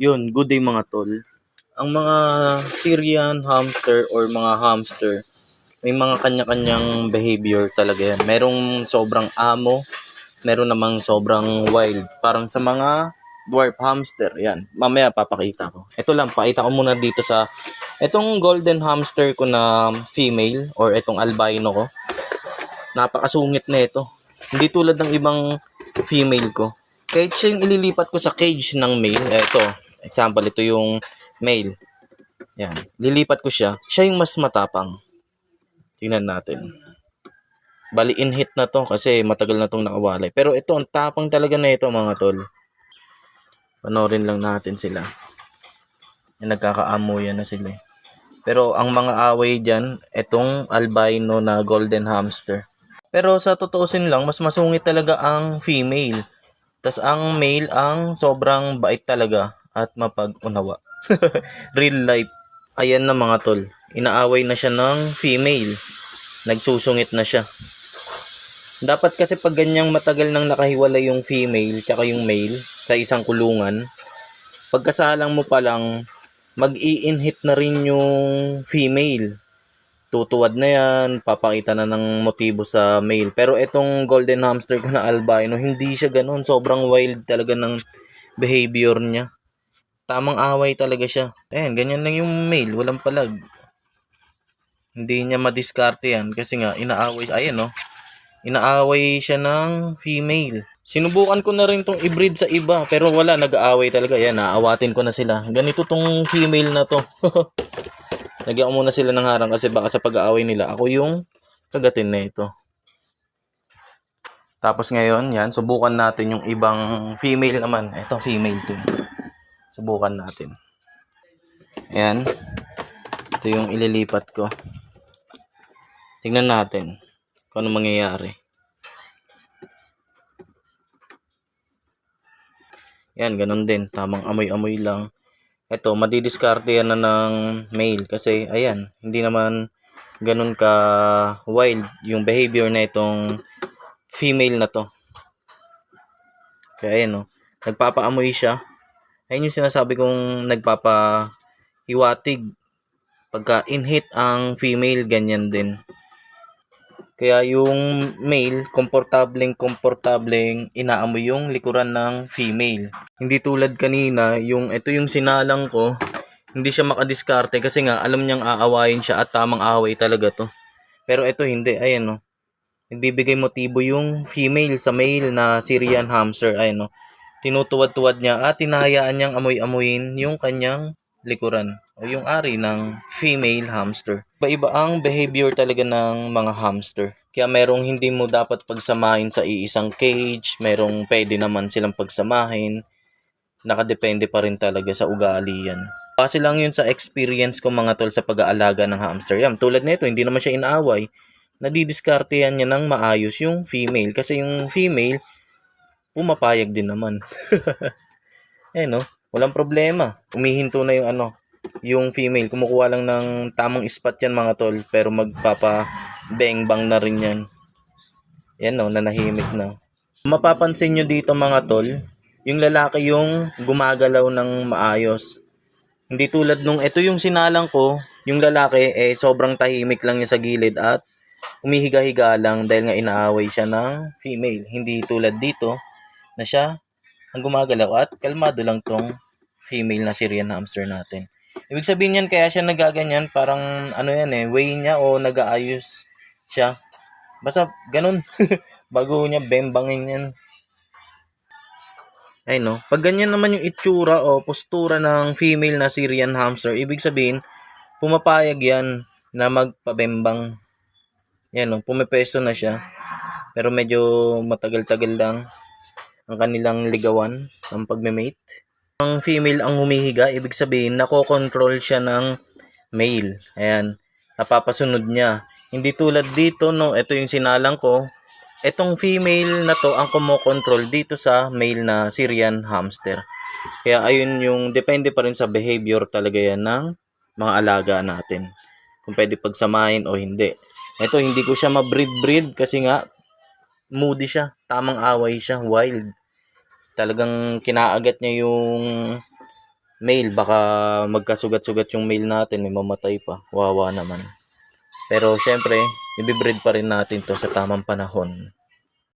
Yun, good day mga tol. Ang mga Syrian hamster or mga hamster, may mga kanya-kanyang behavior talaga yan. Merong sobrang amo, meron namang sobrang wild. Parang sa mga dwarf hamster, yan. Mamaya papakita ko. Ito lang, pakita ko muna dito sa itong golden hamster ko na female or itong albino ko. Napakasungit na ito. Hindi tulad ng ibang female ko. Kahit siya yung ililipat ko sa cage ng male, ito, example, ito yung male. Yan, lilipat ko siya. Siya yung mas matapang. Tingnan natin. Bali, in-hit na to kasi matagal na tong nakawalay. Pero ito, ang tapang talaga na ito mga tol. Panorin lang natin sila. Yan, nagkakaamuyan na sila. Pero ang mga away dyan, itong albino na golden hamster. Pero sa totoosin lang, mas masungit talaga ang female. Tas ang male ang sobrang bait talaga at mapag-unawa. Real life. Ayan na mga tol. Inaaway na siya ng female. Nagsusungit na siya. Dapat kasi pag ganyang matagal nang nakahiwalay yung female tsaka yung male sa isang kulungan, pagkasalang mo pa lang, mag-i-inhit na rin yung female. Tutuwad na yan, papakita na ng motibo sa male. Pero itong golden hamster ko na albino, hindi siya ganun. Sobrang wild talaga ng behavior niya. Tamang away talaga siya. Ayan, ganyan lang yung male, walang palag. Hindi niya madiskarte yan kasi nga inaaway, ayan no. Inaaway siya ng female. Sinubukan ko na rin tong i-breed sa iba pero wala, nag-aaway talaga. Ayan, naawatin ko na sila. Ganito tong female na to. Lagyan ko muna sila ng harang kasi baka sa pag-aaway nila ako yung kagatin na ito. Tapos ngayon, yan, subukan natin yung ibang female naman. Ito, female to. Subukan natin. Ayan. Ito yung ililipat ko. Tingnan natin kung ano mangyayari. Yan, ganun din. Tamang amoy-amoy lang. Ito, madidiskarte yan na ng male. Kasi, ayan, hindi naman ganun ka wild yung behavior na itong female na to. Kaya, ayan, no. Nagpapaamoy siya. Ayun yung sinasabi kong nagpapahiwatig. Pagka in-hit ang female, ganyan din. Kaya yung male, komportableng inaamoy yung likuran ng female. Hindi tulad kanina, ito yung sinalang ko, hindi siya makadiskarte kasi nga alam niyang aawayin siya at tamang away talaga to. Pero ito hindi, ayan no. Nagbibigay motibo yung female sa male na Syrian hamster, ayan no. Tinutuwad-tuwad niya at tinahayaan niyang amoy-amoyin yung kanyang likuran o yung ari ng female hamster. Iba-iba ang behavior talaga ng mga hamster. Kaya merong hindi mo dapat pagsamahin sa iisang cage, merong pwede naman silang pagsamahin. Nakadepende pa rin talaga sa ugali yan. Base lang yun sa experience ko mga tol sa pag-aalaga ng hamster. Yan, tulad nito, hindi naman siya inaaway. Nadidiskarte yan niya ng maayos yung female. Kasi yung female, pumapayag din naman. Eh no, walang problema. Umihinto na yung female. Kumukuha lang ng tamang spot yan mga tol. Pero magpapa-bang-bang na rin yan. Yan no, nanahimik na. Mapapansin nyo dito mga tol, yung lalaki yung gumagalaw ng maayos. Hindi tulad nung ito yung sinalang ko, yung lalaki sobrang tahimik lang niya sa gilid at umihiga-higa lang dahil nga inaaway siya ng female. Hindi tulad dito na siya ang gumagalaw at kalmado lang tong female na Syrian hamster natin. Ibig sabihin yan kaya siya nagaganyan, parang way niya o nag-aayos siya. Basta ganun. Bago niya bembangin yan. Ay no, pag ganyan naman yung itsura o postura ng female na Syrian hamster, ibig sabihin, pumapayag yan na magpabembang. Yan no, pumipeso na siya. Pero medyo matagal-tagal lang ang kanilang ligawan ng pagme-mate. Ang female ang humihiga, ibig sabihin, nakokontrol siya ng male. Ayan, napapasunod niya. Hindi tulad dito, no, ito yung sinalang ko, etong female na to ang kumokontrol dito sa male na Syrian hamster. Kaya ayun yung depende pa rin sa behavior talaga yan ng mga alaga natin. Kung pwede pagsamahin o hindi. Ito hindi ko siya ma-breed kasi nga moody siya, tamang away siya, wild. Talagang kinaagat niya yung male, baka magkasugat-sugat yung male natin, may mamatay pa. Wawa naman. Pero syempre, ibibreed pa rin natin to sa tamang panahon.